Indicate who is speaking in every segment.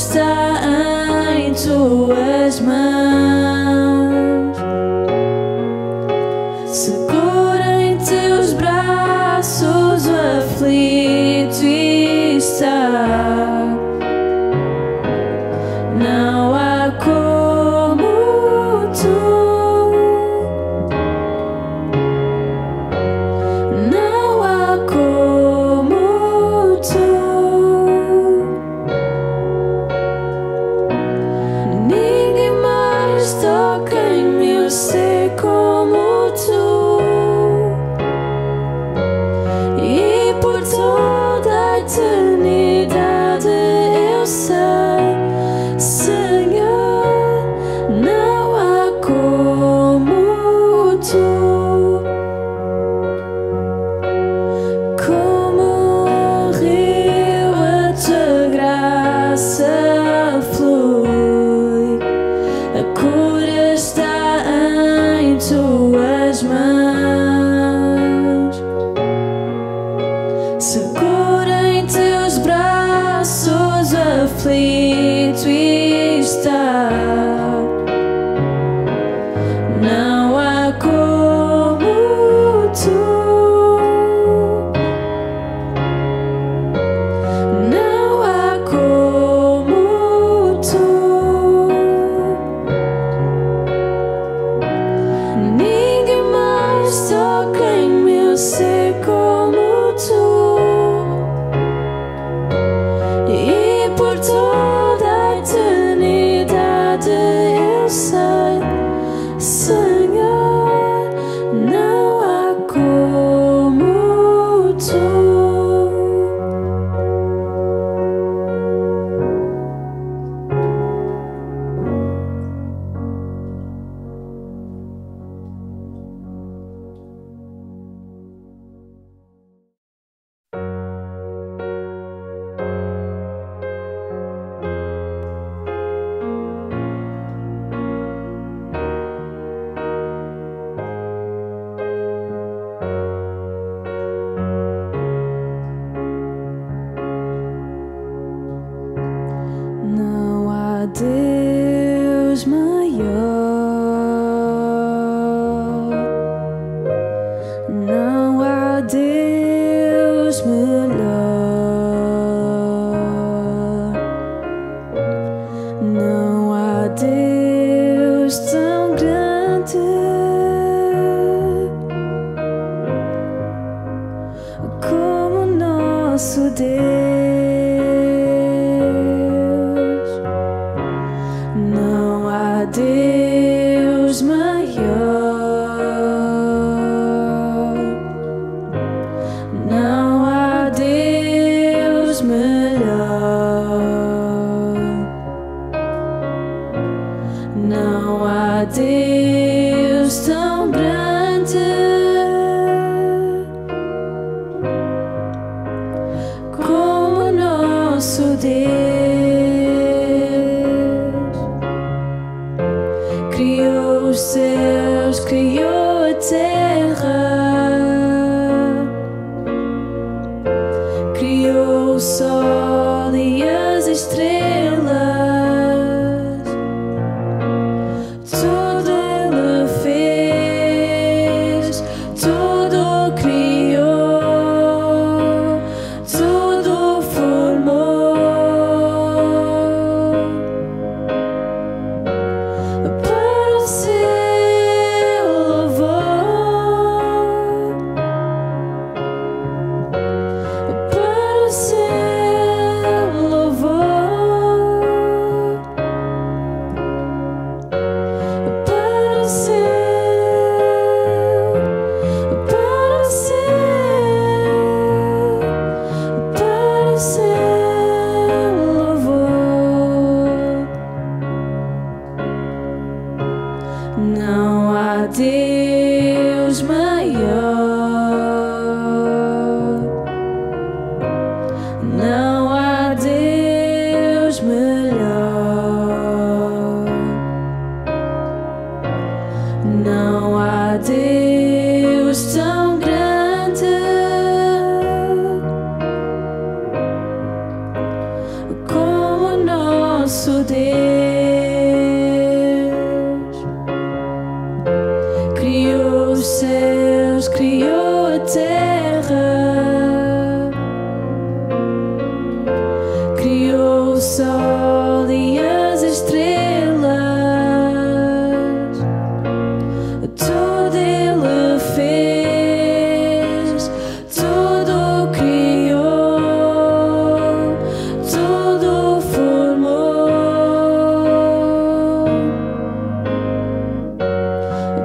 Speaker 1: está em tuas mãos. Segura em teus braços o aflito está. Não há como tu. Não há como tu. Ninguém mais toca em mim, eu sei como tu. E por toda a eternidade eu sei, Senhor, não há como tu. Como um rio a tua graça flui, a cura está em tuas mãos. Segura em teus braços o aflito está. Não há como tu. Não há como tu. Ninguém mais toca em mim, eu sei como tu. E por toda a eternidade eu sei, Senhor, não há como tu. Não há Deus maior, não há Deus melhor, não há Deus tão grande como nosso Deus. Não há Deus maior, não há Deus melhor, não há Deus tão grande como nosso Deus. Criou os céus, criou a terra, criou o sol e as estrelas. Tudo Ele fez, tudo criou, tudo formou. Para o seu louvor, para o seu louvor, para o seu, para o seu, para o seu louvor. Não há Deus maior, não há Deus melhor, não há Deus tão grande como nós. nosso Deus criou os céus, criou a terra, criou o sol e as estrelas, tudo Ele fez, tudo criou, tudo formou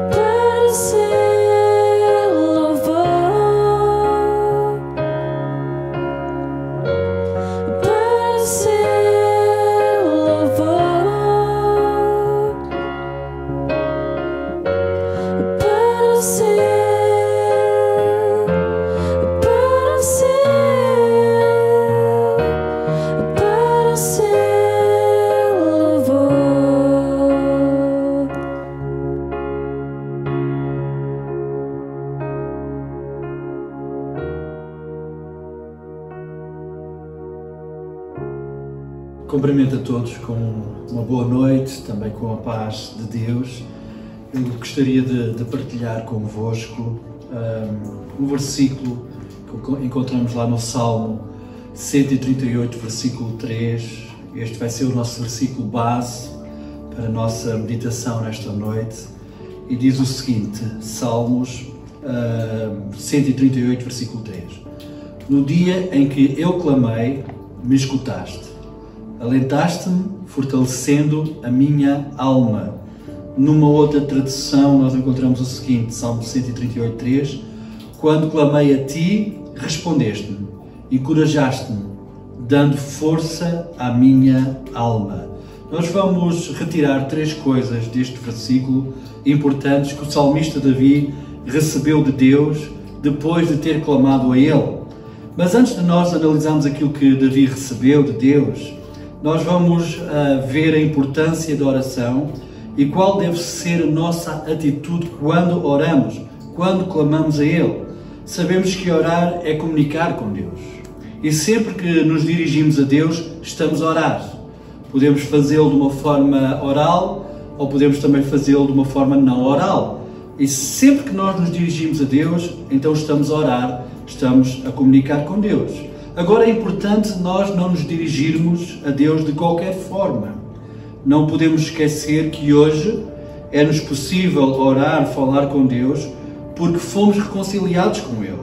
Speaker 1: para ser louvor, para ser louvor, para ser louvor.
Speaker 2: Cumprimento a todos com uma boa noite, também com a paz de Deus. Eu gostaria de partilhar convosco um versículo que encontramos lá no Salmo 138, versículo 3. Este vai ser o nosso versículo base para a nossa meditação nesta noite. E diz o seguinte, Salmos 138, versículo 3. No dia em que eu clamei, me escutaste. Alentaste-me, fortalecendo a minha alma. Numa outra tradução, nós encontramos o seguinte, Salmo 138, 3. Quando clamei a ti, respondeste-me, encorajaste-me, dando força à minha alma. Nós vamos retirar três coisas deste versículo importantes que o salmista Davi recebeu de Deus depois de ter clamado a Ele. Mas antes de nós analisarmos aquilo que Davi recebeu de Deus, nós vamos ver a importância da oração e qual deve ser a nossa atitude quando oramos, quando clamamos a Ele. Sabemos que orar é comunicar com Deus. E sempre que nos dirigimos a Deus, estamos a orar. Podemos fazê-lo de uma forma oral ou podemos também fazê-lo de uma forma não oral. E sempre que nós nos dirigimos a Deus, então estamos a orar, estamos a comunicar com Deus. Agora é importante nós não nos dirigirmos a Deus de qualquer forma. Não podemos esquecer que hoje é-nos possível orar, falar com Deus, porque fomos reconciliados com Ele,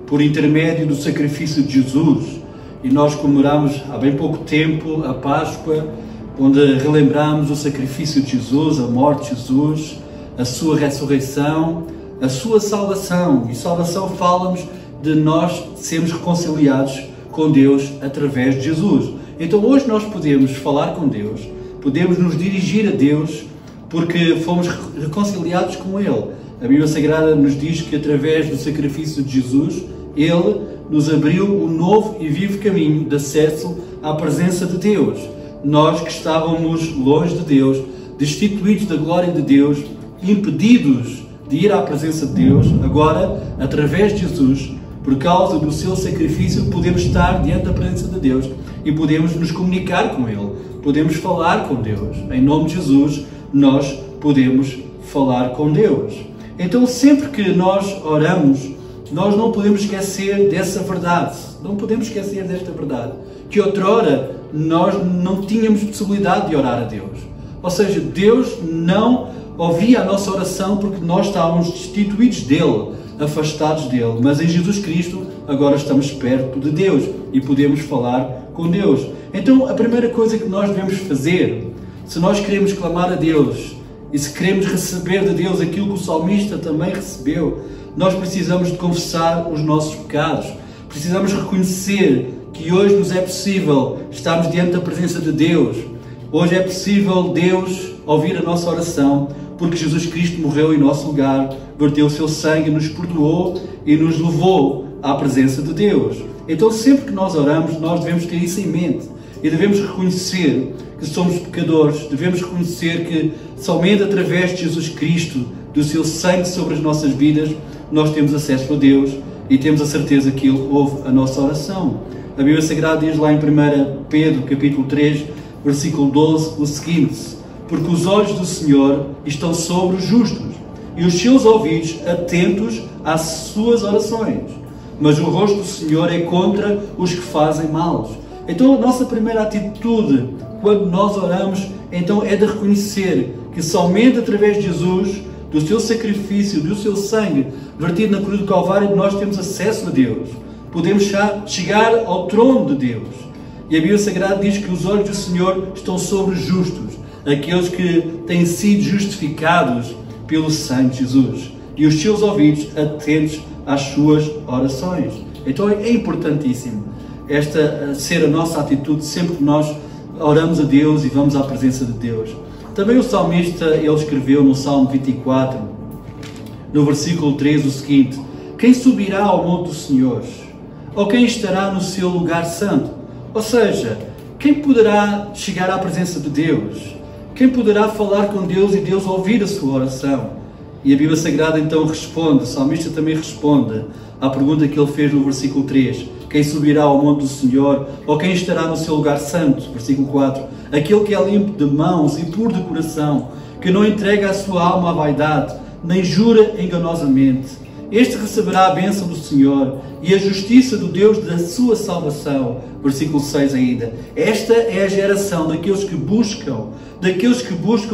Speaker 2: por intermédio do sacrifício de Jesus. E nós comemoramos há bem pouco tempo a Páscoa, onde relembramos o sacrifício de Jesus, a morte de Jesus, a sua ressurreição, a sua salvação. E salvação fala-nos de nós sermos reconciliados com Deus através de Jesus. Então hoje nós podemos falar com Deus, podemos nos dirigir a Deus porque fomos reconciliados com Ele. A Bíblia Sagrada nos diz que através do sacrifício de Jesus, Ele nos abriu um novo e vivo caminho de acesso à presença de Deus. Nós que estávamos longe de Deus, destituídos da glória de Deus, impedidos de ir à presença de Deus, agora, através de Jesus, por causa do seu sacrifício, podemos estar diante da presença de Deus e podemos nos comunicar com Ele, podemos falar com Deus. Em nome de Jesus, nós podemos falar com Deus. Então, sempre que nós oramos, nós não podemos esquecer dessa verdade, não podemos esquecer desta verdade, que outrora nós não tínhamos possibilidade de orar a Deus. Ou seja, Deus não ouvia a nossa oração porque nós estávamos destituídos dEle, afastados dele, mas em Jesus Cristo agora estamos perto de Deus e podemos falar com Deus. Então a primeira coisa que nós devemos fazer, se nós queremos clamar a Deus e se queremos receber de Deus aquilo que o salmista também recebeu, nós precisamos de confessar os nossos pecados, precisamos reconhecer que hoje nos é possível estarmos diante da presença de Deus, hoje é possível Deus ouvir a nossa oração, porque Jesus Cristo morreu em nosso lugar, verteu o seu sangue, nos perdoou e nos levou à presença de Deus. Então sempre que nós oramos, nós devemos ter isso em mente e devemos reconhecer que somos pecadores, devemos reconhecer que somente através de Jesus Cristo, do seu sangue sobre as nossas vidas, nós temos acesso a Deus e temos a certeza que Ele ouve a nossa oração. A Bíblia Sagrada diz lá em 1 Pedro, capítulo 3, versículo 12, o seguinte: porque os olhos do Senhor estão sobre os justos, e os seus ouvidos atentos às suas orações, mas o rosto do Senhor é contra os que fazem mal. Então a nossa primeira atitude quando nós oramos, então, é de reconhecer que somente através de Jesus, do seu sacrifício, do seu sangue vertido na cruz do Calvário, nós temos acesso a Deus. Podemos chegar ao trono de Deus. E a Bíblia Sagrada diz que os olhos do Senhor estão sobre os justos, aqueles que têm sido justificados pelo sangue de Jesus, e os seus ouvidos atentos às suas orações. Então é importantíssimo esta ser a nossa atitude sempre que nós oramos a Deus e vamos à presença de Deus. Também o salmista, ele escreveu no Salmo 24, no versículo 3, o seguinte: quem subirá ao monte do Senhor? Ou quem estará no seu lugar santo? Ou seja, quem poderá chegar à presença de Deus? Quem poderá falar com Deus e Deus ouvir a sua oração? E a Bíblia Sagrada então responde, o salmista também responde à pergunta que ele fez no versículo 3. Quem subirá ao monte do Senhor? Ou quem estará no seu lugar santo? Versículo 4. Aquele que é limpo de mãos e puro de coração, que não entrega a sua alma à vaidade, nem jura enganosamente. Este receberá a bênção do Senhor e a justiça do Deus da sua salvação. Versículo 6 ainda. Esta é a geração daqueles que buscam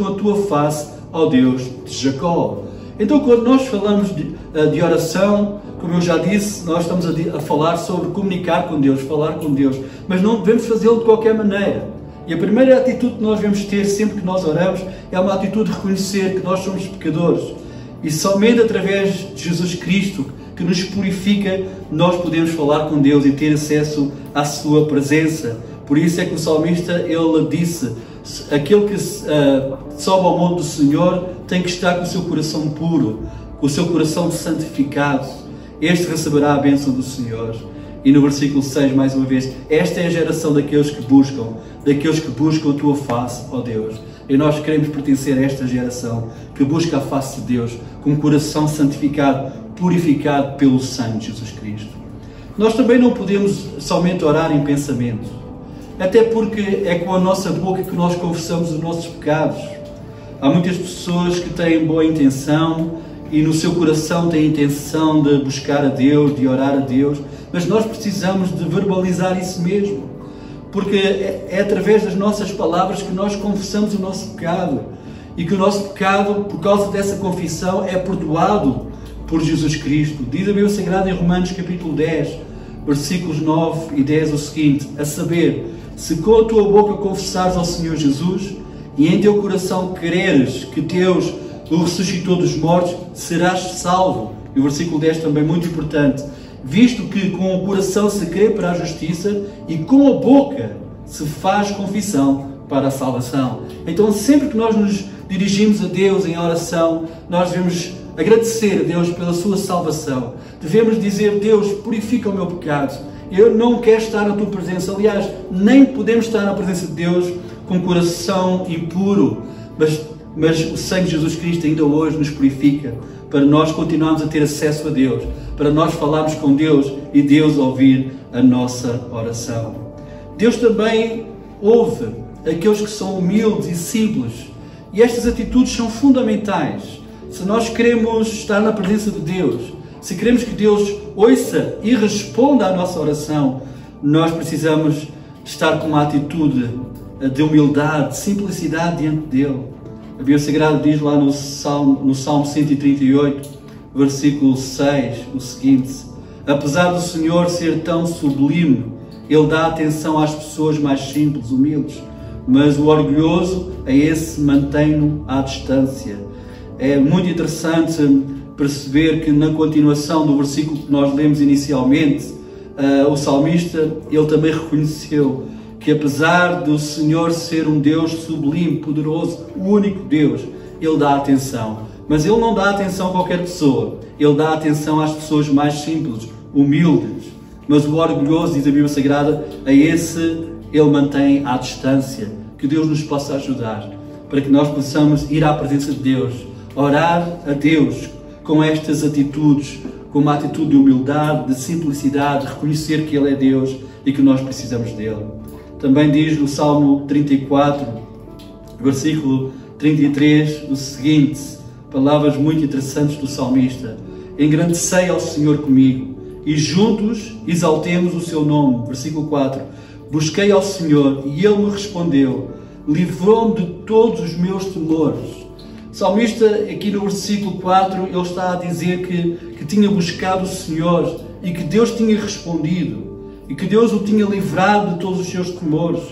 Speaker 2: a tua face, ó Deus de Jacó. Então, quando nós falamos de oração, como eu já disse, nós estamos a falar sobre comunicar com Deus, falar com Deus, mas não devemos fazê-lo de qualquer maneira. E a primeira atitude que nós devemos ter sempre que nós oramos é uma atitude de reconhecer que nós somos pecadores. E somente através de Jesus Cristo, que nos purifica, nós podemos falar com Deus e ter acesso à sua presença. Por isso é que o salmista, ele disse: aquele que sobe ao monte do Senhor tem que estar com o seu coração puro, com o seu coração santificado. Este receberá a bênção do Senhor. E no versículo 6, mais uma vez, esta é a geração daqueles que buscam a tua face, ó Deus. E nós queremos pertencer a esta geração que busca a face de Deus com um coração santificado, purificado pelo sangue de Jesus Cristo. Nós também não podemos somente orar em pensamento, até porque é com a nossa boca que nós confessamos os nossos pecados. Há muitas pessoas que têm boa intenção e no seu coração têm a intenção de buscar a Deus, de orar a Deus, mas nós precisamos de verbalizar isso mesmo, porque é através das nossas palavras que nós confessamos o nosso pecado, e que o nosso pecado, por causa dessa confissão, é perdoado por Jesus Cristo. Diz a Bíblia Sagrada em Romanos capítulo 10, versículos 9 e 10 o seguinte: a saber, se com a tua boca confessares ao Senhor Jesus e em teu coração creres que Deus o ressuscitou dos mortos, serás salvo. E o versículo 10 também muito importante: visto que com o coração se crê para a justiça e com a boca se faz confissão para a salvação. Então, sempre que nós nos dirigimos a Deus em oração, nós devemos agradecer a Deus pela sua salvação. Devemos dizer: Deus, purifica o meu pecado. Eu não quero estar na tua presença. Aliás, nem podemos estar na presença de Deus com coração impuro, mas o sangue de Jesus Cristo ainda hoje nos purifica para nós continuarmos a ter acesso a Deus, para nós falarmos com Deus e Deus ouvir a nossa oração. Deus também ouve aqueles que são humildes e simples, e estas atitudes são fundamentais. Se nós queremos estar na presença de Deus, se queremos que Deus ouça e responda à nossa oração, nós precisamos estar com uma atitude de humildade, de simplicidade diante dele. A Bíblia Sagrada diz lá no Salmo 138, versículo 6, o seguinte: apesar do Senhor ser tão sublime, Ele dá atenção às pessoas mais simples, humildes, mas o orgulhoso, a esse mantém-no à distância. É muito interessante perceber que na continuação do versículo que nós lemos inicialmente, o salmista, ele também reconheceu que apesar do Senhor ser um Deus sublime, poderoso, o único Deus, Ele dá atenção. Mas Ele não dá atenção a qualquer pessoa. Ele dá atenção às pessoas mais simples, humildes. Mas o orgulhoso, diz a Bíblia Sagrada, a esse Ele mantém à distância. Que Deus nos possa ajudar, para que nós possamos ir à presença de Deus, orar a Deus com estas atitudes, com uma atitude de humildade, de simplicidade, de reconhecer que Ele é Deus e que nós precisamos dEle. Também diz no Salmo 34, versículo 33, o seguinte, palavras muito interessantes do salmista: engrandecei ao Senhor comigo e juntos exaltemos o seu nome. Versículo 4, busquei ao Senhor e Ele me respondeu, livrou-me de todos os meus temores. O salmista, aqui no versículo 4, ele está a dizer que tinha buscado o Senhor e que Deus tinha respondido e que Deus o tinha livrado de todos os seus temores.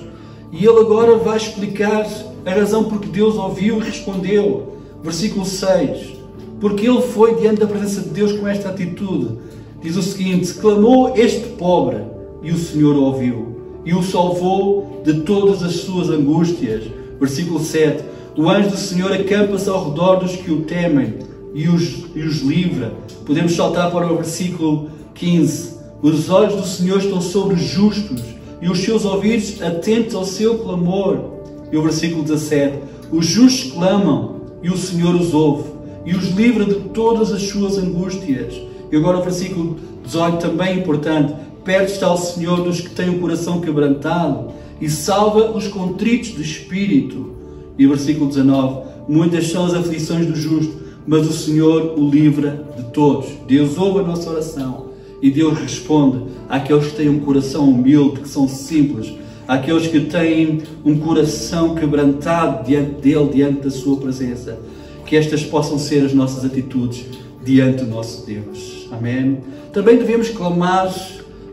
Speaker 2: E ele agora vai explicar a razão porque Deus ouviu e respondeu. Versículo 6, porque ele foi diante da presença de Deus com esta atitude. Diz o seguinte: clamou este pobre e o Senhor ouviu e o salvou de todas as suas angústias. Versículo 7, o anjo do Senhor acampa-se ao redor dos que o temem e os livra. Podemos saltar para o versículo 15, os olhos do Senhor estão sobre os justos e os seus ouvidos atentos ao seu clamor. E o versículo 17, os justos clamam e o Senhor os ouve e os livra de todas as suas angústias. E agora o versículo 18, também importante, perto está o Senhor dos que têm o coração quebrantado e salva os contritos de espírito. E o versículo 19, muitas são as aflições do justo, mas o Senhor o livra de todos. Deus ouve a nossa oração e Deus responde àqueles que têm um coração humilde, que são simples, àqueles que têm um coração quebrantado diante dEle, diante da sua presença. Que estas possam ser as nossas atitudes diante do nosso Deus. Amém? Também devemos clamar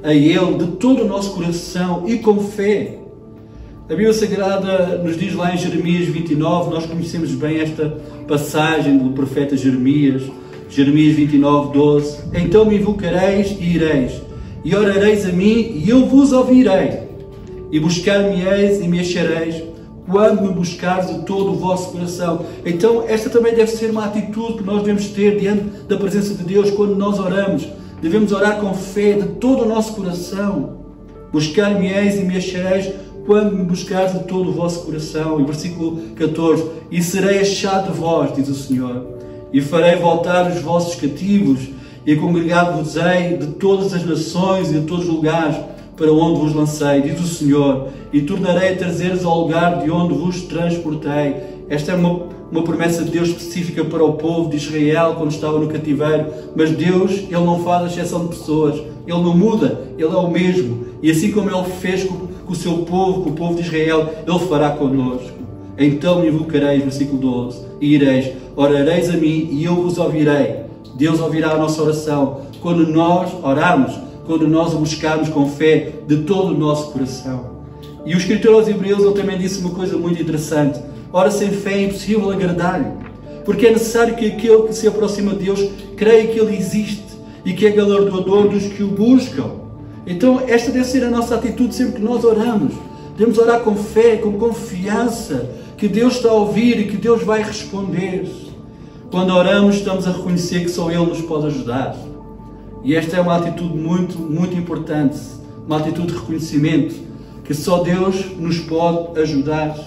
Speaker 2: a Ele de todo o nosso coração e com fé. A Bíblia Sagrada nos diz lá em Jeremias 29, nós conhecemos bem esta passagem do profeta Jeremias, Jeremias 29, 12. Então me invocareis e ireis, e orareis a mim e eu vos ouvirei, e buscar-me-eis e me achareis, quando me buscares de todo o vosso coração. Então esta também deve ser uma atitude que nós devemos ter diante da presença de Deus quando nós oramos. Devemos orar com fé de todo o nosso coração. Buscar-me-eis e me achareis, quando me buscares de todo o vosso coração. E versículo 14, e serei achado de vós, diz o Senhor, e farei voltar os vossos cativos, e congregar-vos-ei de todas as nações e de todos os lugares para onde vos lancei, diz o Senhor, e tornarei a trazer-vos ao lugar de onde vos transportei. Esta é uma promessa de Deus específica para o povo de Israel quando estava no cativeiro. Mas Deus, Ele não faz exceção de pessoas, Ele não muda, Ele é o mesmo. E assim como Ele fez com o seu povo, com o povo de Israel, Ele fará connosco. Então me invocareis, versículo 12, e ireis, orareis a mim e eu vos ouvirei. Deus ouvirá a nossa oração quando nós orarmos, quando nós o buscarmos com fé de todo o nosso coração. E o escritor aos Hebreus, ele também disse uma coisa muito interessante: ora, sem fé é impossível agradar-lhe, porque é necessário que aquele que se aproxima de Deus creia que Ele existe e que é galardoador dos que o buscam. Então esta deve ser a nossa atitude sempre que nós oramos. Devemos orar com fé, com confiança, que Deus está a ouvir e que Deus vai responder. Quando oramos, estamos a reconhecer que só Ele nos pode ajudar. E esta é uma atitude muito, muito importante, uma atitude de reconhecimento, que só Deus nos pode ajudar.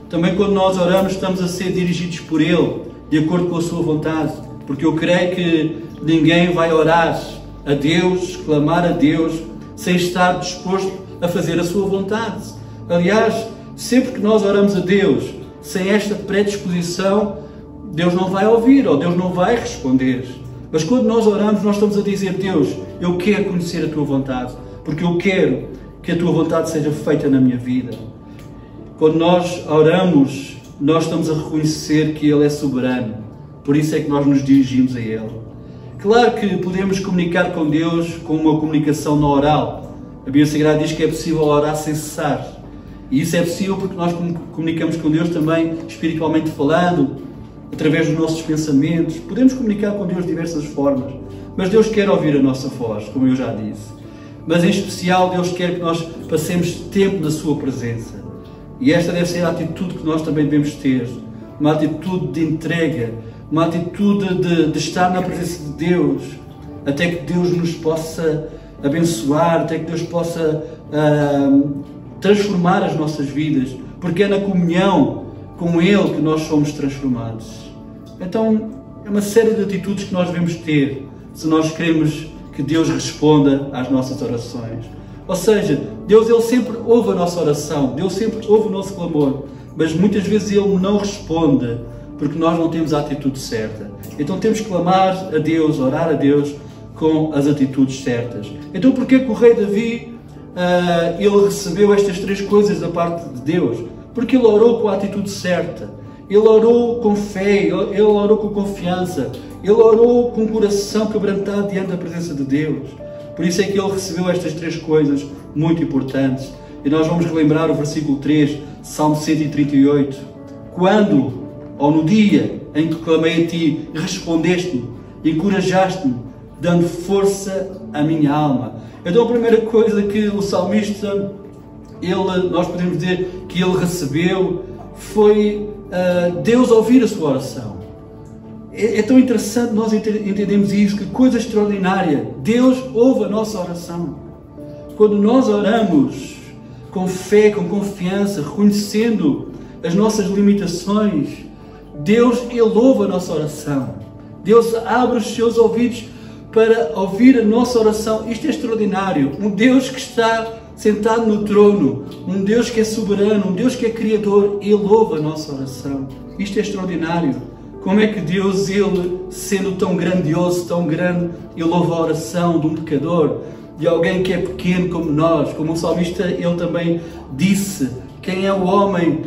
Speaker 2: Também quando nós oramos, estamos a ser dirigidos por Ele, de acordo com a sua vontade, porque eu creio que ninguém vai orar a Deus, clamar a Deus, sem estar disposto a fazer a sua vontade. Aliás, sempre que nós oramos a Deus, sem esta predisposição, Deus não vai ouvir, ou Deus não vai responder. Mas quando nós oramos, nós estamos a dizer: Deus, eu quero conhecer a Tua vontade, porque eu quero que a Tua vontade seja feita na minha vida. Quando nós oramos, nós estamos a reconhecer que Ele é soberano. Por isso é que nós nos dirigimos a Ele. Claro que podemos comunicar com Deus com uma comunicação não oral. A Bíblia Sagrada diz que é possível orar sem cessar. E isso é possível porque nós comunicamos com Deus também espiritualmente falando, através dos nossos pensamentos. Podemos comunicar com Deus de diversas formas, mas Deus quer ouvir a nossa voz, como eu já disse. Mas em especial Deus quer que nós passemos tempo na sua presença. E esta deve ser a atitude que nós também devemos ter. Uma atitude de entrega, uma atitude de estar na presença de Deus, até que Deus nos possa abençoar, até que Deus possa transformar as nossas vidas, porque é na comunhão com Ele que nós somos transformados. Então, é uma série de atitudes que nós devemos ter se nós queremos que Deus responda às nossas orações. Ou seja, Deus ele sempre ouve a nossa oração, Deus sempre ouve o nosso clamor, mas muitas vezes Ele não responde porque nós não temos a atitude certa. Então temos que clamar a Deus, orar a Deus com as atitudes certas. Então porquê que o rei Davi ele recebeu estas 3 coisas da parte de Deus? Porque ele orou com a atitude certa, ele orou com fé, ele orou com confiança, ele orou com o coração quebrantado diante da presença de Deus. Por isso é que ele recebeu estas 3 coisas muito importantes. E nós vamos relembrar o versículo 3, Salmo 138. Quando, ou no dia em que clamei a ti, respondeste-me, encorajaste-me, dando força à minha alma. Então a primeira coisa que o salmista, nós podemos dizer que ele recebeu, foi Deus ouvir a sua oração. É tão interessante nós entendermos isso, que coisa extraordinária. Deus ouve a nossa oração. Quando nós oramos com fé, com confiança, reconhecendo as nossas limitações, Deus, Ele ouve a nossa oração. Deus abre os seus ouvidos para ouvir a nossa oração. Isto é extraordinário. Um Deus que está sentado no trono, um Deus que é soberano, um Deus que é criador, Ele ouve a nossa oração. Isto é extraordinário. Como é que Deus, Ele, sendo tão grandioso, tão grande, Ele ouve a oração de um pecador, de alguém que é pequeno como nós? Como o salmista, ele também disse: quem é o homem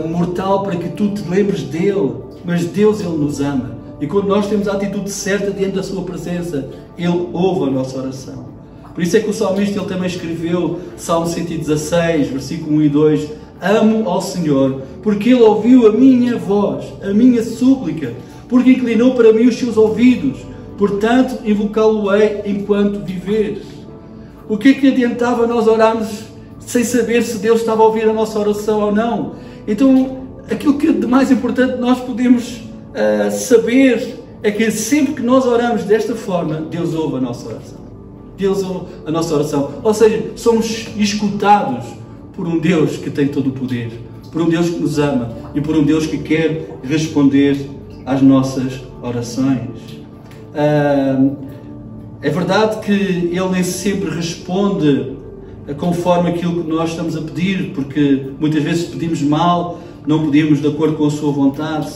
Speaker 2: mortal para que tu te lembres dele? Mas Deus, Ele nos ama. E quando nós temos a atitude certa diante da sua presença, Ele ouve a nossa oração. Por isso é que o salmista, ele também escreveu, Salmo 116, versículo 1 e 2, amo ao Senhor, porque Ele ouviu a minha voz, a minha súplica, porque inclinou para mim os seus ouvidos, portanto invocá-lo-ei enquanto viver. O que é que adiantava nós orarmos sem saber se Deus estava a ouvir a nossa oração ou não? Então, aquilo que de mais importante nós podemos saber é que sempre que nós oramos desta forma, Deus ouve a nossa oração. Deus ouve a nossa oração. Ou seja, somos escutados por um Deus que tem todo o poder, por um Deus que nos ama e por um Deus que quer responder às nossas orações. É verdade que Ele nem sempre responde conforme aquilo que nós estamos a pedir, porque muitas vezes pedimos mal, não pedimos de acordo com a sua vontade,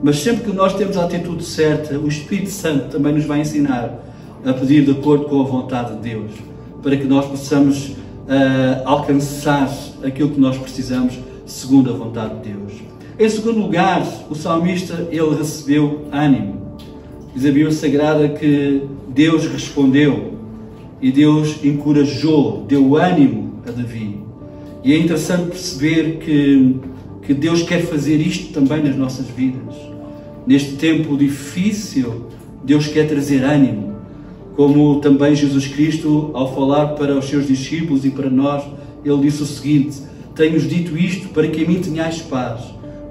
Speaker 2: mas sempre que nós temos a atitude certa, o Espírito Santo também nos vai ensinar a pedir de acordo com a vontade de Deus, para que nós possamos alcançar aquilo que nós precisamos segundo a vontade de Deus. Em segundo lugar, o salmista, ele recebeu ânimo. Diz a Bíblia Sagrada que Deus respondeu e Deus encorajou, deu ânimo a Davi. E é interessante perceber que Deus quer fazer isto também nas nossas vidas. Neste tempo difícil, Deus quer trazer ânimo. Como também Jesus Cristo, ao falar para os seus discípulos e para nós, Ele disse o seguinte: tenho-vos dito isto para que em mim tenhais paz.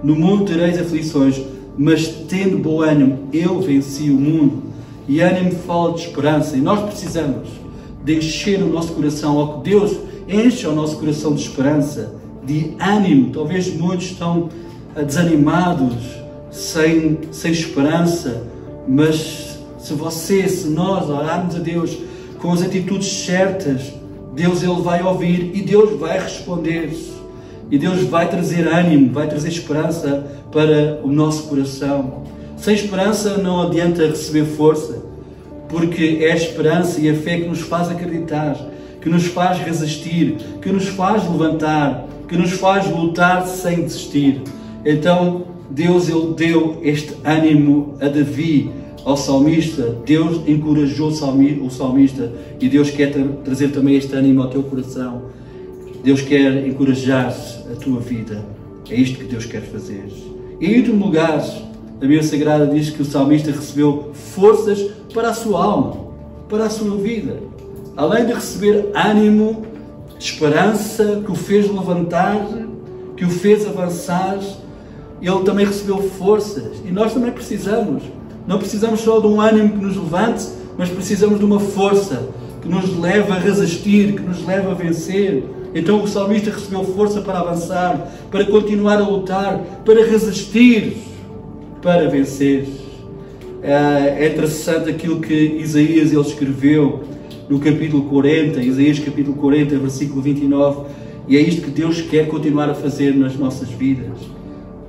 Speaker 2: No mundo tereis aflições, mas tendo bom ânimo, eu venci o mundo. E ânimo fala de esperança. E nós precisamos de encher o nosso coração, ou que Deus enche o nosso coração de esperança, de ânimo. Talvez muitos estão desanimados, sem esperança, mas se nós orarmos a Deus com as atitudes certas, Deus, Ele vai ouvir e Deus vai responder. E Deus vai trazer ânimo, vai trazer esperança para o nosso coração. Sem esperança não adianta receber força, porque é a esperança e a fé que nos faz acreditar, que nos faz resistir, que nos faz levantar, que nos faz lutar sem desistir. Então, Deus, Ele deu este ânimo a Davi, ao salmista. Deus encorajou o salmista e Deus quer trazer também este ânimo ao teu coração. Deus quer encorajar a tua vida. É isto que Deus quer fazer. E em último lugar, a Bíblia Sagrada diz que o salmista recebeu forças para a sua alma, para a sua vida. Além de receber ânimo, esperança, que o fez levantar, que o fez avançar, ele também recebeu forças. E nós também precisamos. Não precisamos só de um ânimo que nos levante, mas precisamos de uma força que nos leve a resistir, que nos leve a vencer. Então o salmista recebeu força para avançar, para continuar a lutar, para resistir, para vencer. É interessante aquilo que Isaías ele escreveu no capítulo 40, Isaías capítulo 40, versículo 29, e é isto que Deus quer continuar a fazer nas nossas vidas.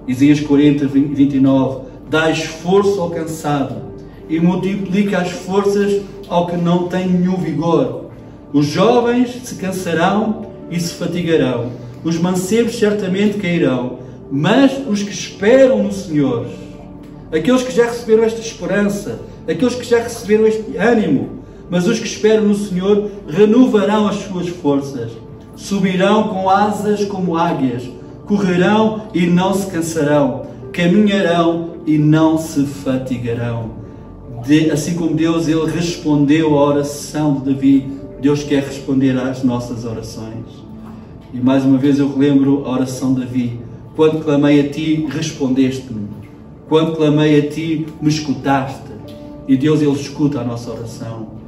Speaker 2: Isaías 40, 29, dá esforço ao cansado e multiplica as forças ao que não tem nenhum vigor. Os jovens se cansarão e se fatigarão, os mancebos certamente cairão, mas os que esperam no Senhor, aqueles que já receberam esta esperança, aqueles que já receberam este ânimo, mas os que esperam no Senhor renovarão as suas forças, subirão com asas como águias, correrão e não se cansarão, caminharão e não se fatigarão. Assim como Deus, Ele respondeu à oração de Davi, Deus quer responder às nossas orações. E mais uma vez eu relembro a oração de Davi: quando clamei a Ti, respondeste-me. Quando clamei a Ti, me escutaste. E Deus, Ele escuta a nossa oração.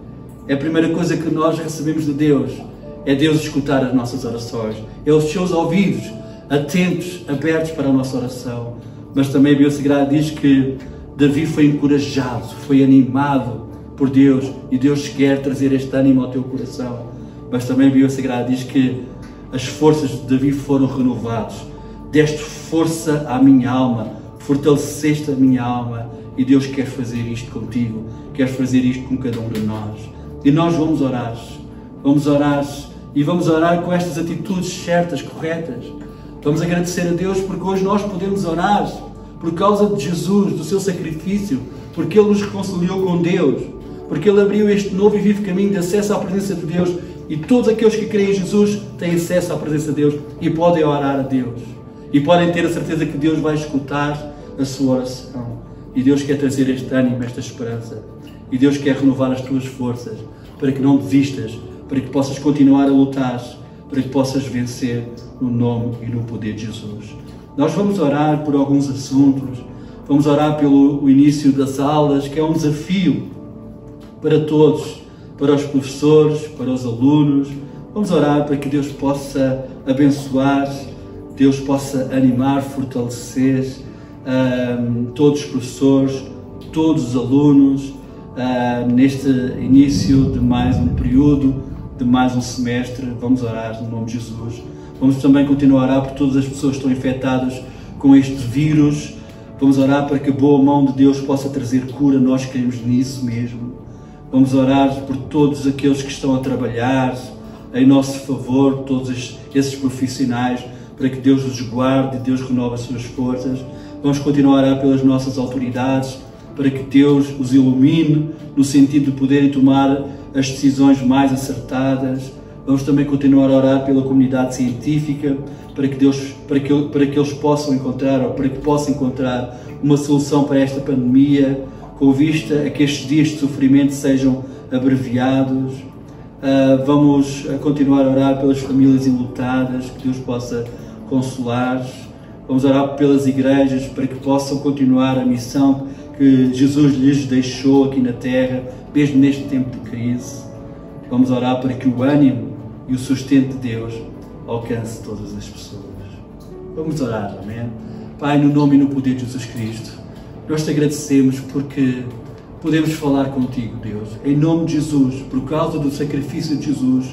Speaker 2: É a primeira coisa que nós recebemos de Deus, é Deus escutar as nossas orações. É os seus ouvidos atentos, abertos para a nossa oração. Mas também a Bíblia Sagrada diz que Davi foi encorajado, foi animado por Deus, e Deus quer trazer este ânimo ao teu coração. Mas também a Bíblia Sagrada diz que as forças de Davi foram renovadas. Deste força à minha alma, fortaleceste a minha alma, e Deus quer fazer isto contigo, quer fazer isto com cada um de nós. E nós vamos orar e vamos orar com estas atitudes certas, corretas. Vamos agradecer a Deus porque hoje nós podemos orar por causa de Jesus, do seu sacrifício, porque Ele nos reconciliou com Deus, porque Ele abriu este novo e vivo caminho de acesso à presença de Deus, e todos aqueles que creem em Jesus têm acesso à presença de Deus e podem orar a Deus. E podem ter a certeza que Deus vai escutar a sua oração. E Deus quer trazer este ânimo, esta esperança. E Deus quer renovar as tuas forças para que não desistas, para que possas continuar a lutar, para que possas vencer no nome e no poder de Jesus. Nós vamos orar por alguns assuntos. Vamos orar pelo início das aulas, que é um desafio para todos, para os professores, para os alunos. Vamos orar para que Deus possa abençoar, Deus possa animar, fortalecer todos os professores, todos os alunos, neste início de mais um período, de mais um semestre. Vamos orar no nome de Jesus. Vamos também continuar a orar por todas as pessoas que estão infectadas com este vírus. Vamos orar para que a boa mão de Deus possa trazer cura. Nós queremos nisso mesmo. Vamos orar por todos aqueles que estão a trabalhar em nosso favor, todos esses profissionais, para que Deus os guarde, Deus renove as suas forças. Vamos continuar a orar pelas nossas autoridades, para que Deus os ilumine no sentido de poderem tomar as decisões mais acertadas. Vamos também continuar a orar pela comunidade científica, para que eles possam encontrar, ou para que possam encontrar uma solução para esta pandemia, com vista a que estes dias de sofrimento sejam abreviados. Vamos continuar a orar pelas famílias enlutadas, que Deus possa consolar. Vamos orar pelas igrejas, para que possam continuar a missão que Jesus lhes deixou aqui na terra, mesmo neste tempo de crise. Vamos orar para que o ânimo e o sustento de Deus alcance todas as pessoas. Vamos orar, amém? Pai, no nome e no poder de Jesus Cristo, nós te agradecemos porque podemos falar contigo, Deus. Em nome de Jesus, por causa do sacrifício de Jesus,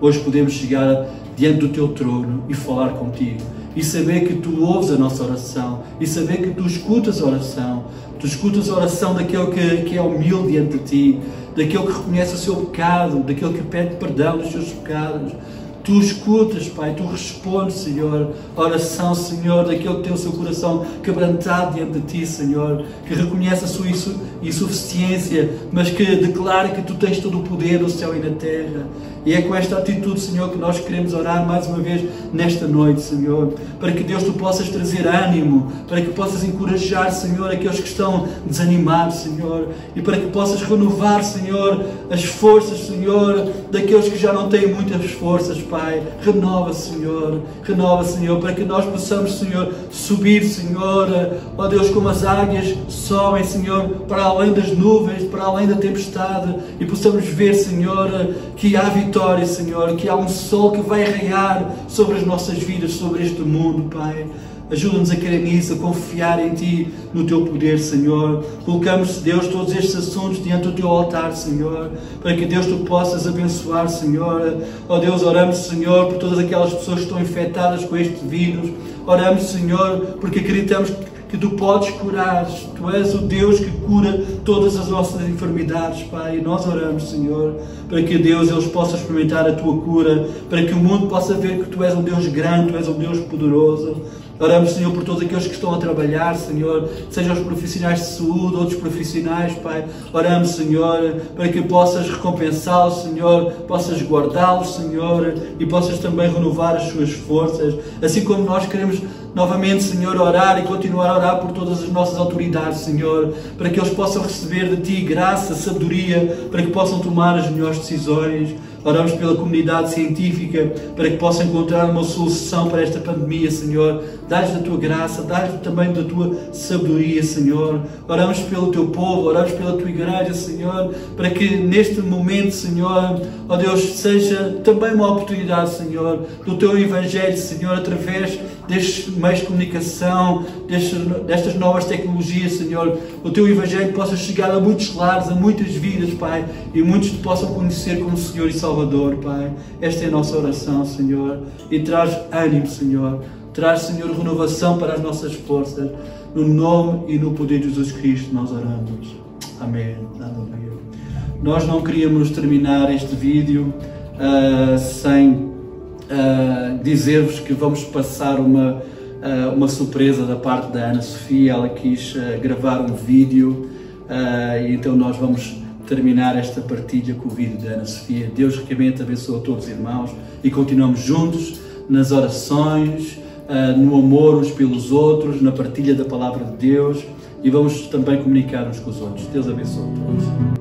Speaker 2: hoje podemos chegar diante do teu trono e falar contigo. E saber que tu ouves a nossa oração, e saber que tu escutas a oração. Tu escutas a oração daquele que é humilde diante de ti, daquele que reconhece o seu pecado, daquele que pede perdão dos seus pecados. Tu escutas, Pai, tu respondes, Senhor, a oração, Senhor, daquele que tem o seu coração quebrantado diante de ti, Senhor, que reconhece a sua insuficiência, mas que declara que tu tens todo o poder no céu e na terra. E é com esta atitude, Senhor, que nós queremos orar mais uma vez nesta noite, Senhor, para que Deus, tu possas trazer ânimo, para que possas encorajar, Senhor, aqueles que estão desanimados, Senhor, e para que possas renovar, Senhor, as forças, Senhor, daqueles que já não têm muitas forças, Pai. Renova, Senhor, para que nós possamos, Senhor, subir, Senhor, ó Deus, como as águias sobem, Senhor, para além das nuvens, para além da tempestade, e possamos ver, Senhor, que há vitória, Senhor, que há um sol que vai raiar sobre as nossas vidas, sobre este mundo, Pai. Ajuda-nos a crer nisso, a confiar em Ti, no Teu poder, Senhor. Colocamos, Deus, todos estes assuntos diante do Teu altar, Senhor, para que, Deus, Tu possas abençoar, Senhor. Ó Deus, oramos, Senhor, por todas aquelas pessoas que estão infectadas com este vírus. Oramos, Senhor, porque acreditamos que Tu podes curar. Tu és o Deus que cura todas as nossas enfermidades, Pai. E nós oramos, Senhor, para que, Deus, eles possam experimentar a Tua cura, para que o mundo possa ver que Tu és um Deus grande, Tu és um Deus poderoso. Oramos, Senhor, por todos aqueles que estão a trabalhar, Senhor, sejam os profissionais de saúde, outros profissionais, Pai. Oramos, Senhor, para que possas recompensá-los, Senhor, possas guardá-los, Senhor, e possas também renovar as suas forças. Assim como nós queremos novamente, Senhor, orar e continuar a orar por todas as nossas autoridades, Senhor, para que eles possam receber de Ti graça, sabedoria, para que possam tomar as melhores decisões. Oramos pela comunidade científica, para que possa encontrar uma solução para esta pandemia, Senhor. Dá-lhes da Tua graça, dá-lhes também da Tua sabedoria, Senhor. Oramos pelo Teu povo, oramos pela Tua igreja, Senhor, para que neste momento, Senhor, ó Deus, seja também uma oportunidade, Senhor, do Teu Evangelho, Senhor, através destes meios de comunicação, destas novas tecnologias, Senhor, o Teu Evangelho possa chegar a muitos lares, a muitas vidas, Pai, e muitos Te possam conhecer como Senhor e Salvador, Pai. Esta é a nossa oração, Senhor, e traz ânimo, Senhor, traz, Senhor, renovação para as nossas forças, no nome e no poder de Jesus Cristo nós oramos. Amém. Aleluia. Nós não queríamos terminar este vídeo sem dizer-vos que vamos passar uma surpresa da parte da Ana Sofia. Ela quis gravar um vídeo e então nós vamos terminar esta partilha com o vídeo da Ana Sofia. Deus ricamente abençoe a todos os irmãos e continuamos juntos nas orações, no amor uns pelos outros, na partilha da palavra de Deus, e vamos também comunicar uns com os outros. Deus abençoe a todos.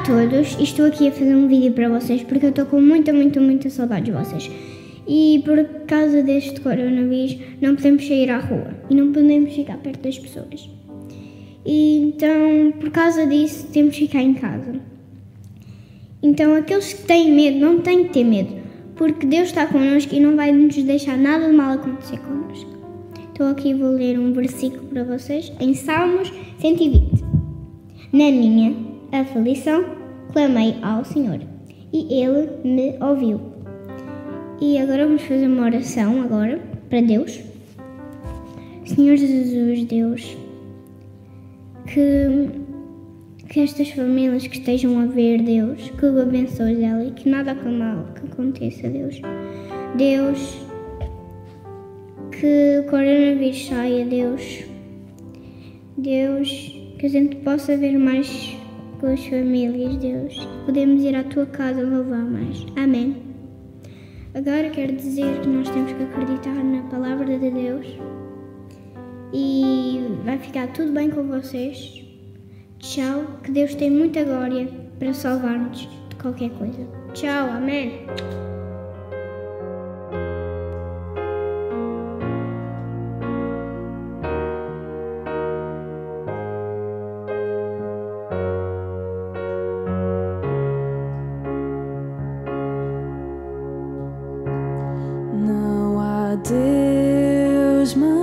Speaker 3: todos, estou aqui a fazer um vídeo para vocês porque eu estou com muita saudade de vocês. E por causa deste coronavírus não podemos sair à rua e não podemos chegar perto das pessoas. E então, por causa disso, temos que ficar em casa. Então, aqueles que têm medo não têm que ter medo, porque Deus está connosco e não vai nos deixar nada de mal acontecer connosco. Então, aqui vou ler um versículo para vocês, em Salmos 120. Na minha aflição, clamei ao Senhor, e Ele me ouviu. E agora vamos fazer uma oração agora para Deus. Senhor Jesus, Deus, que estas famílias que estejam a ver, Deus, que o abençoes ela e que nada mal que aconteça, Deus. Deus, que o coronavírus saia, Deus. Deus, que a gente possa ver mais com as famílias, Deus. Podemos ir à tua casa louvar mais. Amém. Agora quero dizer que nós temos que acreditar na palavra de Deus e vai ficar tudo bem com vocês. Tchau, que Deus tem muita glória para salvar-nos de qualquer coisa. Tchau, amém.
Speaker 1: Não há Deus maior,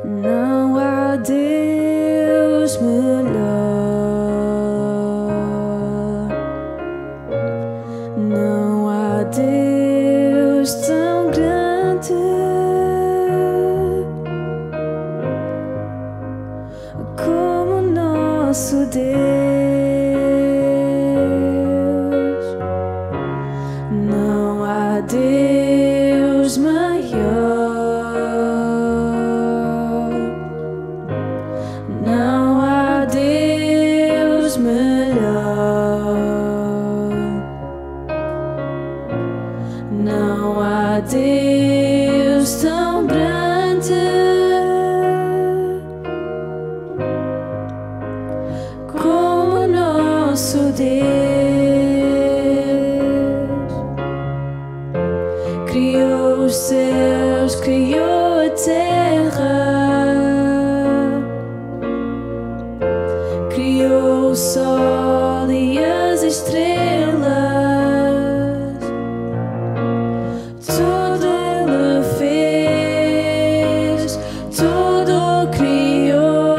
Speaker 1: não há Deus melhor, não há Deus tão grande como nosso Deus. Não há Deus maior, não há Deus melhor, não há Deus tão grande como nosso Deus. Criou os céus, criou a terra, criou o sol e as estrelas. Tudo Ele fez, tudo criou,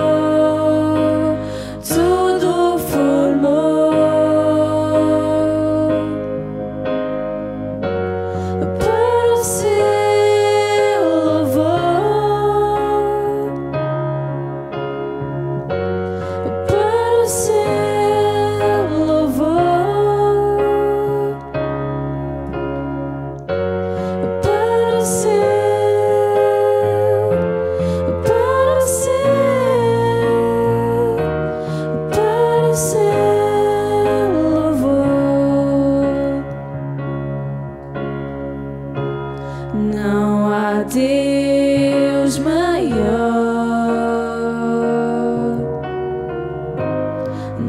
Speaker 1: tudo formou. Para o seu louvor, para o seu louvor, para o seu louvor. Não há Deus maior,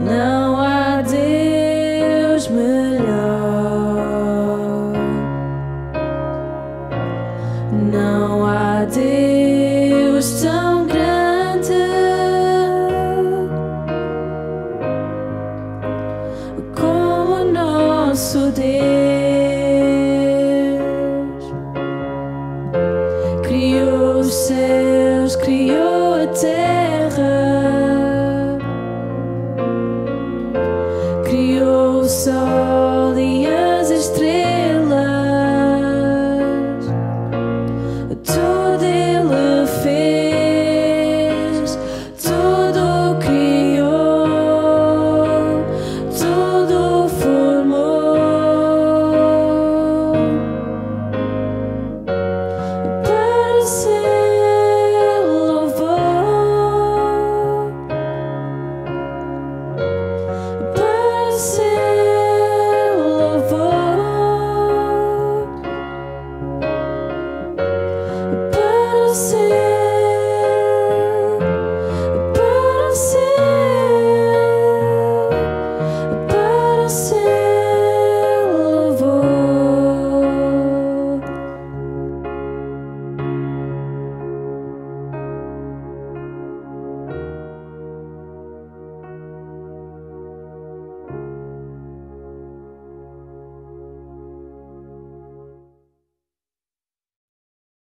Speaker 1: não há Deus melhor, não há Deus tão grande como nosso Deus. Criou os céus, criou a terra, criou o sol